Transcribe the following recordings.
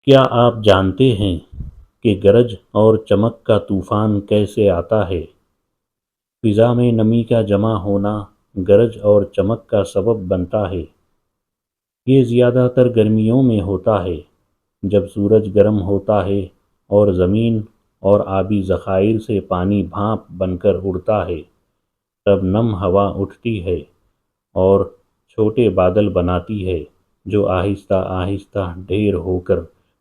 کیا آپ جانتے ہیں کہ گرج اور چمک کا طوفان کیسے آتا ہے؟ فضا میں نمی کا جمع ہونا گرج اور چمک کا سبب بنتا ہے۔ یہ زیادہ تر گرمیوں میں ہوتا ہے، جب سورج گرم ہوتا ہے اور زمین اور آبی ذخائر سے پانی بھاپ بن کر اڑتا ہے، تب نم ہوا اٹھتی ہے اور چھوٹے بادل بناتی ہے، جو آہستہ آہستہ ڈھیر ہو کر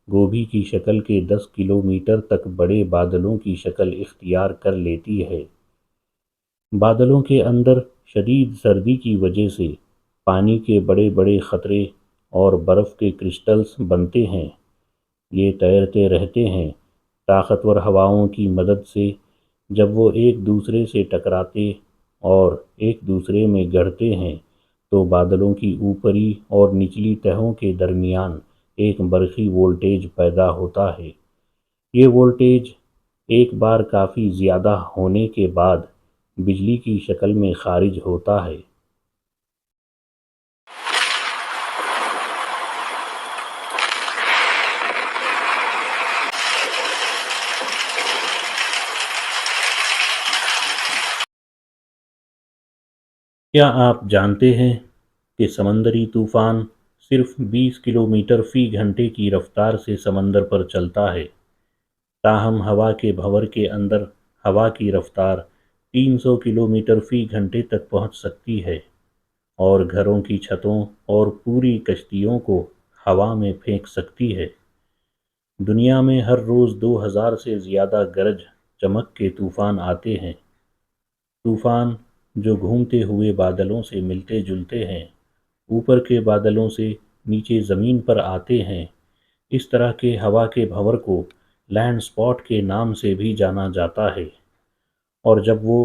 گوبھی کی شکل کے 10 کلومیٹر تک بڑے بادلوں کی شکل اختیار کر لیتی ہے۔ بادلوں کے اندر شدید سردی کی وجہ سے پانی کے بڑے بڑے قطرے اور برف کے کرسٹلز بنتے ہیں۔ یہ تیرتے رہتے ہیں طاقتور ہواؤں کی مدد سے۔ جب وہ ایک دوسرے سے ٹکراتے اور ایک دوسرے میں گڑتے ہیں تو بادلوں کی اوپری اور نچلی تہوں کے درمیان ایک برقی وولٹیج پیدا ہوتا ہے۔ یہ وولٹیج ایک بار کافی زیادہ ہونے کے بعد بجلی کی شکل میں خارج ہوتا ہے۔ کیا آپ جانتے ہیں کہ سمندری طوفان صرف 20 کلومیٹر فی گھنٹے کی رفتار سے سمندر پر چلتا ہے، تاہم ہوا کے بھنور کے اندر ہوا کی رفتار 300 کلومیٹر فی گھنٹے تک پہنچ سکتی ہے اور گھروں کی چھتوں اور پوری کشتیوں کو ہوا میں پھینک سکتی ہے۔ دنیا میں ہر روز 2000 سے زیادہ گرج چمک کے طوفان آتے ہیں۔ طوفان جو گھومتے ہوئے بادلوں سے ملتے جلتے ہیں، اوپر کے بادلوں سے نیچے زمین پر آتے ہیں۔ اس طرح کے ہوا کے بھنور کو لینڈ سپاٹ کے نام سے بھی جانا جاتا ہے، اور جب وہ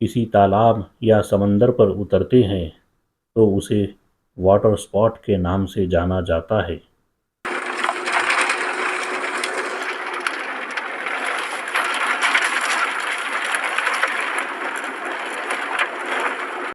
کسی تالاب یا سمندر پر اترتے ہیں تو اسے واٹر سپاٹ کے نام سے جانا جاتا ہے۔